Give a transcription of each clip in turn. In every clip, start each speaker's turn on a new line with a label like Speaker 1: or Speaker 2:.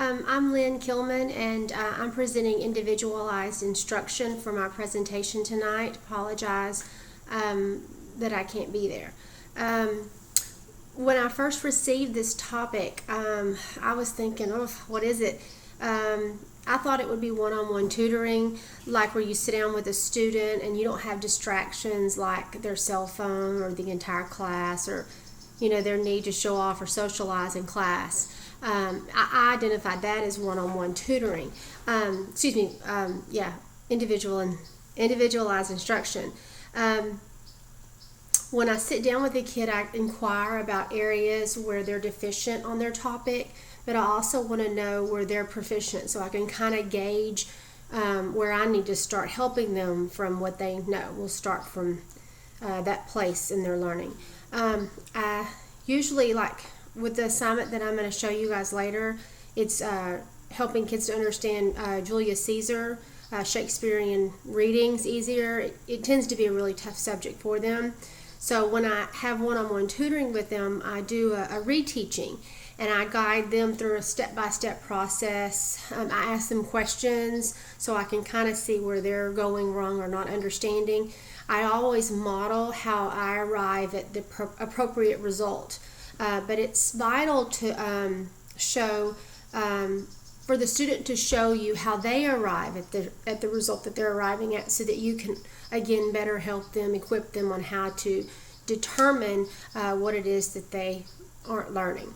Speaker 1: I'm Lynne Kilman, and I'm presenting individualized instruction for my presentation tonight. Apologize that I can't be there. When I first received this topic, I was thinking, oh, what is it? I thought it would be one-on-one tutoring, like where you sit down with a student and you don't have distractions like their cell phone or the entire class or their need to show off or socialize in class. I identified that as one-on-one tutoring. Individualized instruction. When I sit down with a kid, I inquire about areas where they're deficient on their topic, but I also want to know where they're proficient so I can kind of gauge where I need to start helping them from what they know. We'll start from that place in their learning. I usually, like with the assignment that I'm going to show you guys later, it's helping kids to understand Julius Caesar, Shakespearean readings easier. It tends to be a really tough subject for them. So when I have one-on-one tutoring with them, I do a reteaching, and I guide them through a step-by-step process. I ask them questions so I can kind of see where they're going wrong or not understanding. I always model how I arrive at the appropriate result, but it's vital to show for the student to show you how they arrive at the result that they're arriving at, so that you can again better help them, equip them on how to determine what it is that they aren't learning.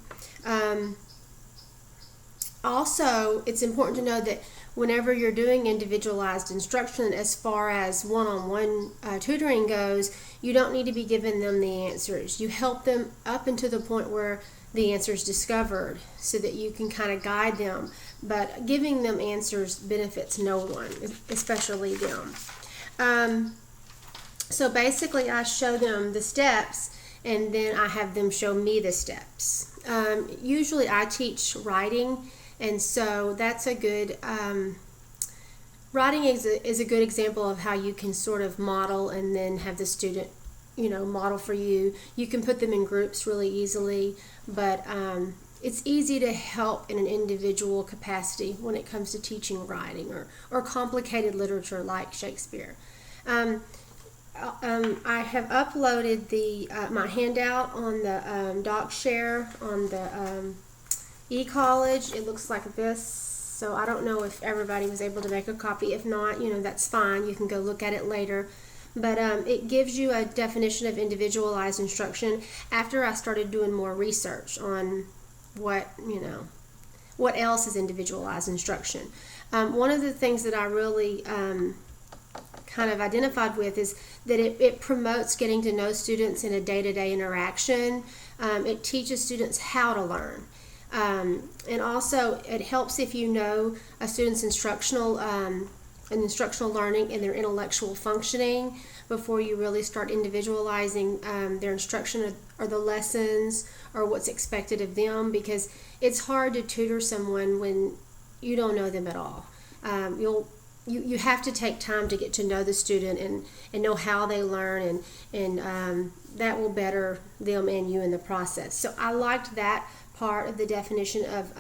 Speaker 1: Also, it's important to know that whenever you're doing individualized instruction, as far as one-on-one tutoring goes, you don't need to be giving them the answers. You help them up until the point where the answer is discovered so that you can kind of guide them. But giving them answers benefits no one, especially them. So basically, I show them the steps, and then I have them show me the steps. Usually I teach writing, and so that's a good writing is a good example of how you can sort of model and then have the student model for you. You can put them in groups really easily, but it's easy to help in an individual capacity when it comes to teaching writing or complicated literature like Shakespeare. I have uploaded my handout on the doc share on the e-college. It looks like this, so I don't know if everybody was able to make a copy. If not, that's fine. You can go look at it later. But it gives you a definition of individualized instruction after I started doing more research on what else is individualized instruction. One of the things that I really kind of identified with is that it promotes getting to know students in a day-to-day interaction. It teaches students how to learn. And also it helps if you know a student's instructional learning and their intellectual functioning before you really start individualizing their instruction or the lessons or what's expected of them, because it's hard to tutor someone when you don't know them at all. You have to take time to get to know the student and know how they learn, and that will better them and you in the process. So I liked that part of the definition of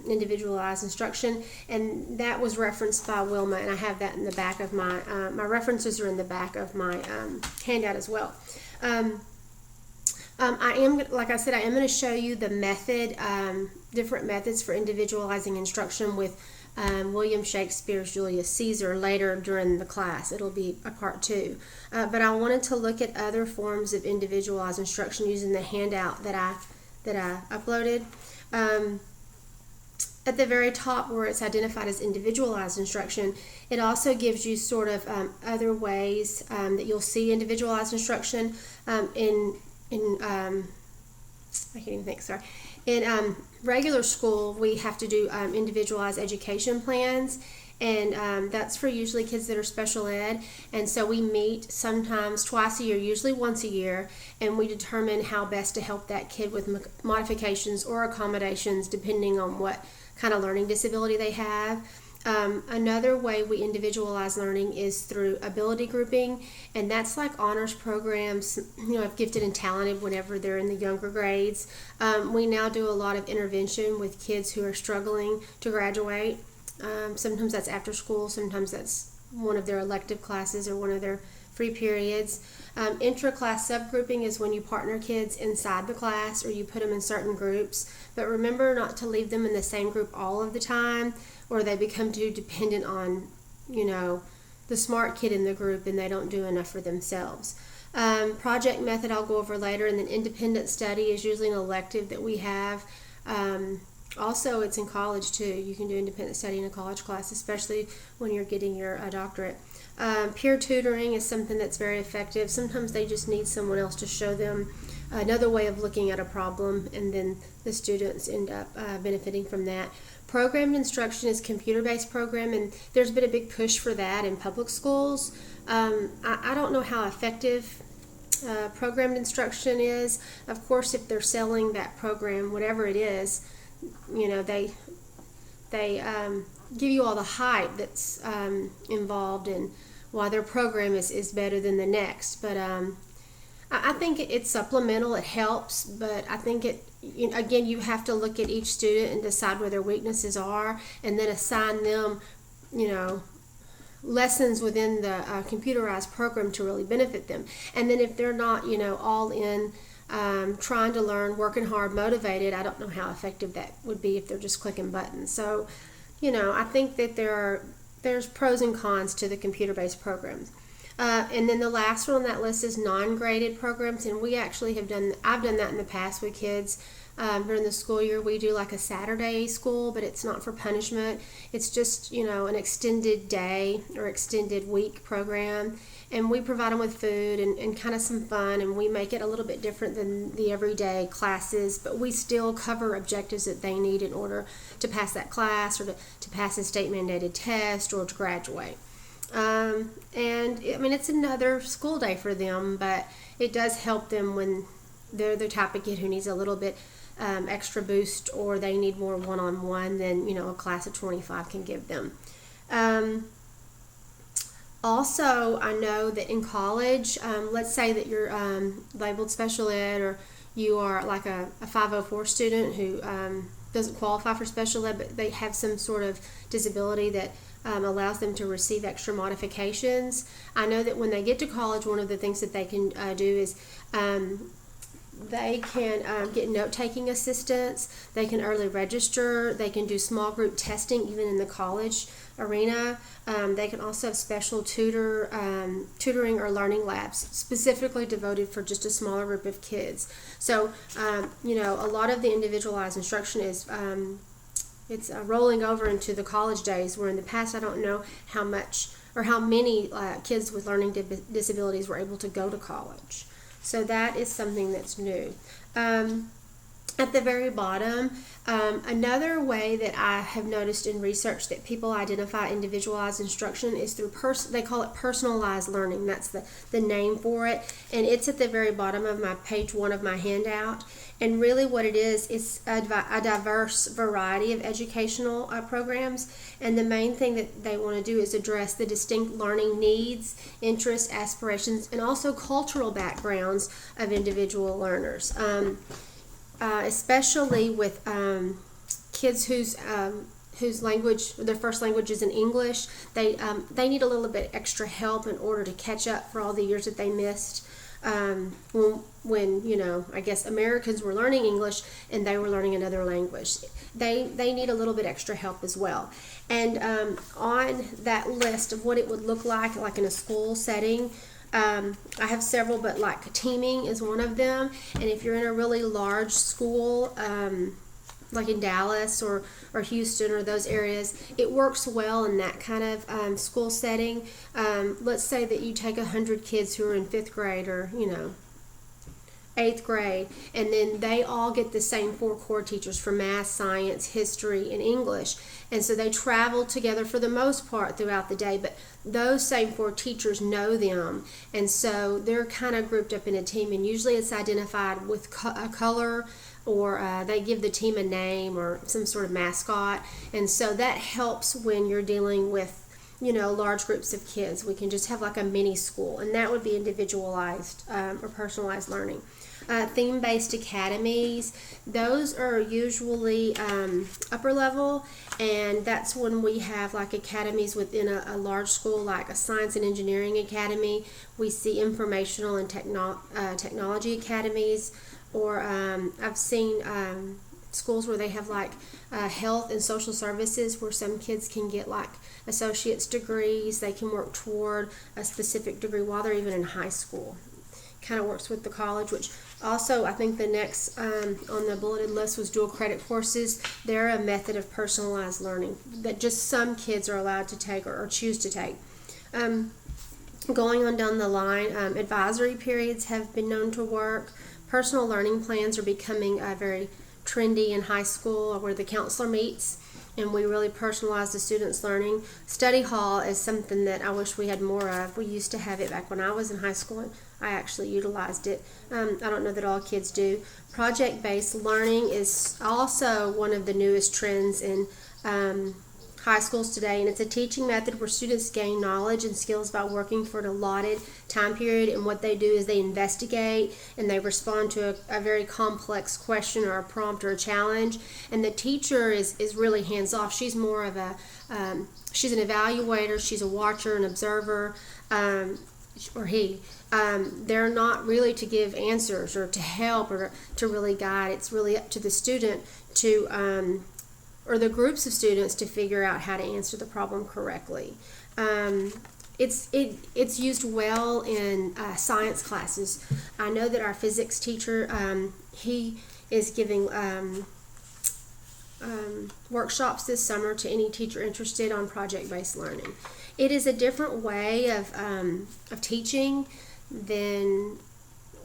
Speaker 1: individualized instruction, and that was referenced by Wilma, and I have that in the back of my references are in the back of my handout as well. Like I said, I am going to show you the method, different methods for individualizing instruction with William Shakespeare's Julius Caesar later during the class. It'll be a part 2. But I wanted to look at other forms of individualized instruction using the handout that I uploaded. At the very top where it's identified as individualized instruction, it also gives you sort of other ways that you'll see individualized instruction I can't even think, sorry. In regular school, we have to do individualized education plans, and that's for usually kids that are special ed. And so we meet sometimes twice a year, usually once a year, and we determine how best to help that kid with modifications or accommodations depending on what kind of learning disability they have. Another way we individualize learning is through ability grouping, and that's like honors programs, of gifted and talented whenever they're in the younger grades. We now do a lot of intervention with kids who are struggling to graduate. Sometimes that's after school, sometimes that's one of their elective classes or one of their free periods. Intra-class subgrouping is when you partner kids inside the class or you put them in certain groups, but remember not to leave them in the same group all of the time, or they become too dependent on, the smart kid in the group and they don't do enough for themselves. Project method I'll go over later, and then independent study is usually an elective that we have. Also, it's in college too. You can do independent study in a college class, especially when you're getting your doctorate. Peer tutoring is something that's very effective. Sometimes they just need someone else to show them another way of looking at a problem, and then the students end up benefiting from that. Programmed instruction is computer-based program, and there's been a big push for that in public schools. I don't know how effective programmed instruction is. Of course, if they're selling that program, whatever it is, they give you all the hype that's involved in why their program is better than the next. But I think it's supplemental. It helps, but I think again, you have to look at each student and decide where their weaknesses are, and then assign them, lessons within the computerized program to really benefit them. And then if they're not, all in, trying to learn, working hard, motivated, I don't know how effective that would be if they're just clicking buttons. So, I think that there's pros and cons to the computer-based programs. And then the last one on that list is non-graded programs, and I've done that in the past with kids. During the school year, we do like a Saturday school, but it's not for punishment. It's just, an extended day or extended week program, and we provide them with food and kind of some fun, and we make it a little bit different than the everyday classes, but we still cover objectives that they need in order to pass that class, or to pass a state-mandated test, or to graduate. It's another school day for them, but it does help them when they're the type of kid who needs a little bit extra boost, or they need more one-on-one than a class of 25 can give them. Also, I know that in college, let's say that you're labeled special ed, or you are like a 504 student who doesn't qualify for special ed, but they have some sort of disability that allows them to receive extra modifications. I know that when they get to college, one of the things that they can do is they can get note-taking assistance, they can early register, they can do small group testing even in the college arena. They can also have special tutoring or learning labs specifically devoted for just a smaller group of kids. So, a lot of the individualized instruction is it's rolling over into the college days, where in the past I don't know how much or how many kids with learning disabilities were able to go to college. So that is something that's new. At the very bottom, another way that I have noticed in research that people identify individualized instruction is through they call it personalized learning. That's the name for it, and it's at the very bottom of my page 1 of my handout. And really what it is a diverse variety of educational programs, and the main thing that they want to do is address the distinct learning needs, interests, aspirations, and also cultural backgrounds of individual learners. Especially with kids whose language, their first language is in English, they need a little bit extra help in order to catch up for all the years that they missed. When I guess Americans were learning English and they were learning another language, they need a little bit extra help as well. And on that list of what it would look like in a school setting, I have several, but like teaming is one of them. And if you're in a really large school, like in Dallas or Houston or those areas, it works well in that kind of school setting. Let's say that you take 100 kids who are in 5th grade or 8th grade, and then they all get the same 4 core teachers for math, science, history, and English. And so they travel together for the most part throughout the day, but those same 4 teachers know them, and so they're kind of grouped up in a team, and usually it's identified with a color or they give the team a name or some sort of mascot. And so that helps when you're dealing with, large groups of kids. We can just have like a mini school, and that would be individualized or personalized learning. Theme-based academies, those are usually upper level, and that's when we have like academies within a large school, like a science and engineering academy. We see informational and technology academies, or I've seen schools where they have like health and social services, where some kids can get like associate's degrees. They can work toward a specific degree while they're even in high school. Kind of works with the college, which also I think the next on the bulleted list was dual credit courses. They're a method of personalized learning that just some kids are allowed to take or choose to take. Going on down the line, advisory periods have been known to work. Personal learning plans are becoming very trendy in high school, where the counselor meets and we really personalize the students' learning. Study hall is something that I wish we had more of. We used to have it back when I was in high school, and I actually utilized it. I don't know that all kids do. Project-based learning is also one of the newest trends in high schools today, and it's a teaching method where students gain knowledge and skills by working for an allotted time period. And what they do is they investigate and they respond to a very complex question or a prompt or a challenge. And the teacher is really hands off. She's more of she's an evaluator, she's a watcher, an observer, or he. They're not really to give answers or to help or to really guide. It's really up to the student to or the groups of students to figure out how to answer the problem correctly. It's used well in science classes. I know that our physics teacher, he is giving workshops this summer to any teacher interested on project-based learning. It is a different way of teaching than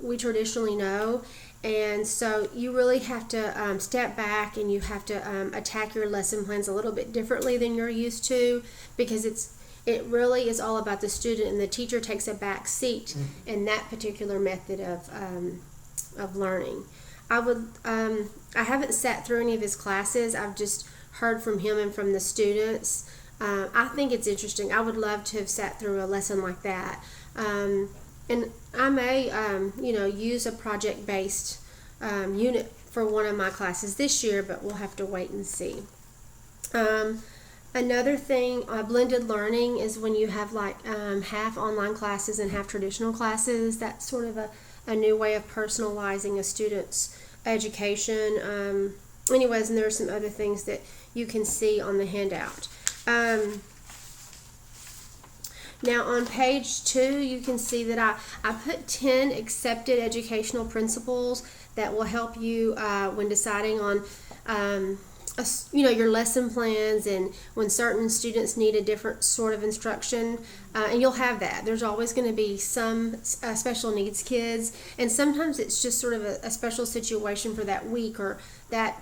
Speaker 1: we traditionally know. And so you really have to step back, and you have to attack your lesson plans a little bit differently than you're used to, because it really is all about the student, and the teacher takes a back seat in that particular method of learning. I haven't sat through any of his classes. I've just heard from him and from the students. I think it's interesting. I would love to have sat through a lesson like that. And I may, use a project-based unit for one of my classes this year, but we'll have to wait and see. Another thing, blended learning, is when you have like half online classes and half traditional classes. That's sort of a new way of personalizing a student's education. Anyways, and there are some other things that you can see on the handout. Now on page 2, you can see that I put 10 accepted educational principles that will help you when deciding on your lesson plans, and when certain students need a different sort of instruction. And you'll have that. There's always going to be some special needs kids, and sometimes it's just sort of a special situation for that week or that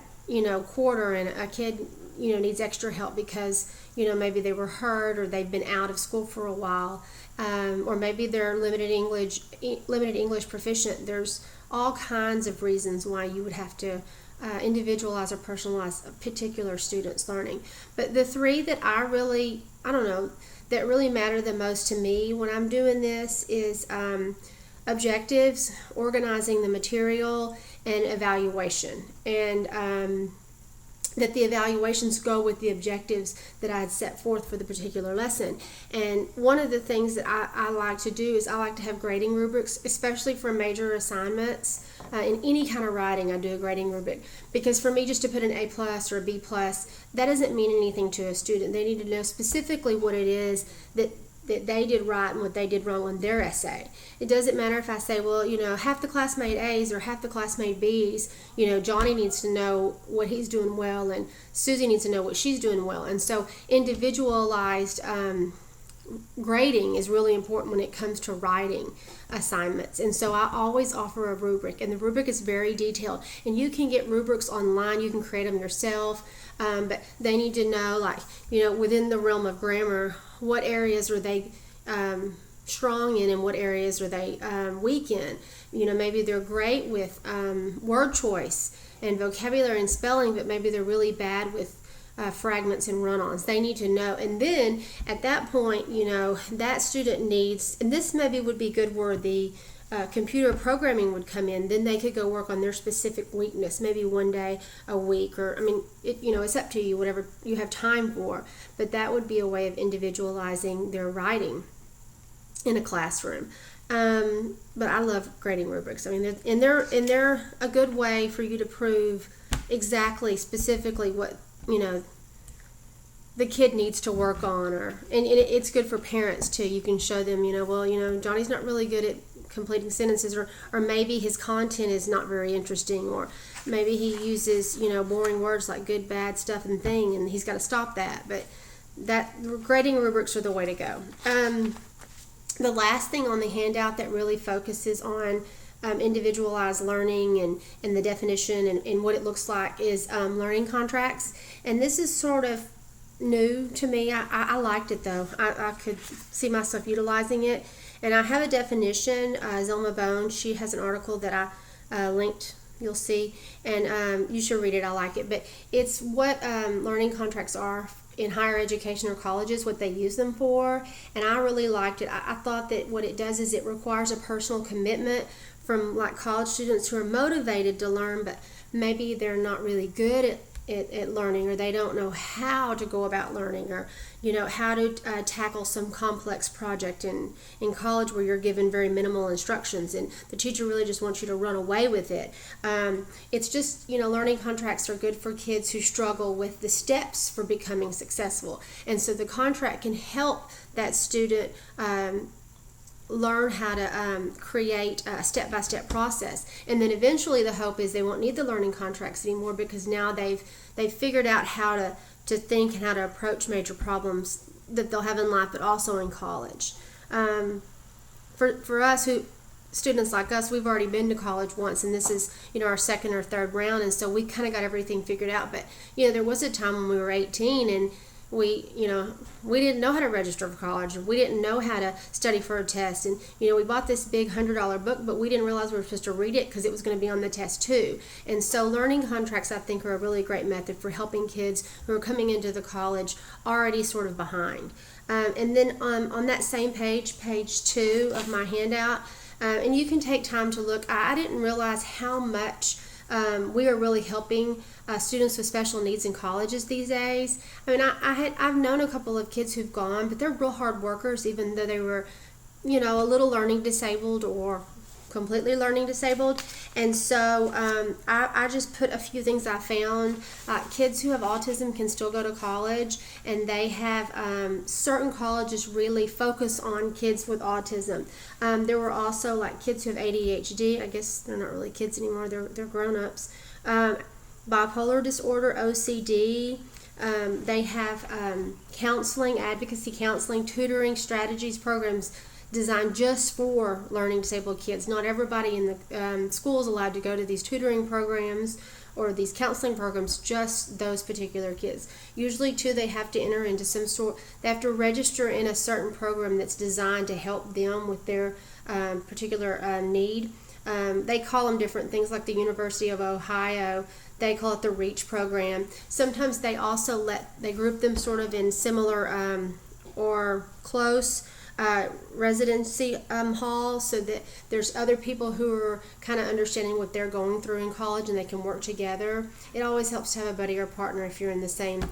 Speaker 1: quarter, and a kid needs extra help because maybe they were hurt, or they've been out of school for a while, or maybe they're limited English proficient. There's all kinds of reasons why you would have to individualize or personalize a particular student's learning. But the 3 that that really matter the most to me when I'm doing this is objectives, organizing the material, and evaluation. And that the evaluations go with the objectives that I had set forth for the particular lesson. And one of the things that I like to do is I like to have grading rubrics, especially for major assignments. In any kind of writing, I do a grading rubric, because for me, just to put an A+ or a B+, that doesn't mean anything to a student. They need to know specifically what it is that they did right and what they did wrong on their essay. It doesn't matter if I say, well, half the class made A's or half the class made B's. Johnny needs to know what he's doing well, and Susie needs to know what she's doing well. And so individualized grading is really important when it comes to writing assignments. And so I always offer a rubric, and the rubric is very detailed. And you can get rubrics online. You can create them yourself. But they need to know, within the realm of grammar, what areas are they strong in and what areas are they weak in. Maybe they're great with word choice and vocabulary and spelling, but maybe they're really bad with fragments and run-ons. They need to know. And then at that point, that student needs, and this maybe would be good where the computer programming would come in. Then they could go work on their specific weakness, maybe one day a week, or it's up to you, whatever you have time for. But that would be a way of individualizing their writing in a classroom. But I love grading rubrics. They're a good way for you to prove exactly, specifically what the kid needs to work on, and it's good for parents too. You can show them, Johnny's not really good at completing sentences, or maybe his content is not very interesting, or maybe he uses boring words like good, bad, stuff, and thing, and he's got to stop that. But grading rubrics are the way to go. The last thing on the handout that really focuses on individualized learning and the definition and what it looks like is learning contracts. And this is sort of new to me. I liked it though. I could see myself utilizing it. And I have a definition. Zelma Bone, she has an article that I linked, you'll see, and you should read it. I like it. But it's what learning contracts are in higher education or colleges, what they use them for, and I really liked it. I thought that what it does is it requires a personal commitment from like college students who are motivated to learn, but maybe they're not really good at learning, or they don't know how to go about learning, or how to tackle some complex project in college where you're given very minimal instructions and the teacher really just wants you to run away with it. It's just, learning contracts are good for kids who struggle with the steps for becoming successful, and so the contract can help that student learn how to create a step-by-step process. And then eventually the hope is they won't need the learning contracts anymore, because now they've figured out how to think and how to approach major problems that they'll have in life, but also in college. For us, students like us, we've already been to college once, and this is our second or third round, and so we kind of got everything figured out. But there was a time when we were 18 and we didn't know how to register for college, or we didn't know how to study for a test, and we bought this big $100 book, but we didn't realize we were supposed to read it because it was going to be on the test too. And so learning contracts, I think, are a really great method for helping kids who are coming into the college already sort of behind. And then on that same page 2 of my handout, and you can take time to look. I didn't realize how much we are really helping students with special needs in colleges these days. I've known a couple of kids who've gone, but they're real hard workers, even though they were, a little learning disabled or completely learning disabled. And so I just put a few things I found. Kids who have autism can still go to college, and they have certain colleges really focus on kids with autism. There were also like kids who have ADHD. I guess they're not really kids anymore, they're grown-ups. Bipolar disorder, OCD. They have counseling, advocacy counseling, tutoring, strategies, programs designed just for learning disabled kids. Not everybody in the school is allowed to go to these tutoring programs or these counseling programs, just those particular kids. Usually too, they have to enter into they have to register in a certain program that's designed to help them with their particular need. They call them different things, like the University of Ohio, they call it the REACH program. Sometimes they also they group them sort of in similar or close residency halls, so that there's other people who are kind of understanding what they're going through in college and they can work together. It always helps to have a buddy or partner if you're in the same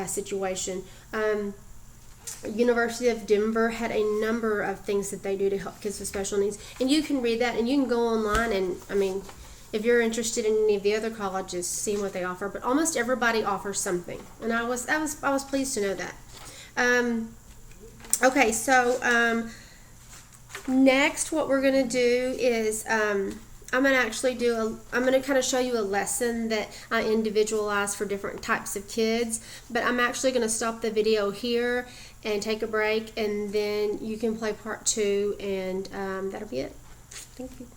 Speaker 1: situation. University of Denver had a number of things that they do to help kids with special needs, and you can read that, and you can go online and if you're interested in any of the other colleges, see what they offer. But almost everybody offers something, and I was pleased to know that. Okay, so next what we're going to do is I'm going to kind of show you a lesson that I individualized for different types of kids, but I'm actually going to stop the video here and take a break, and then you can play part 2, and that'll be it. Thank you.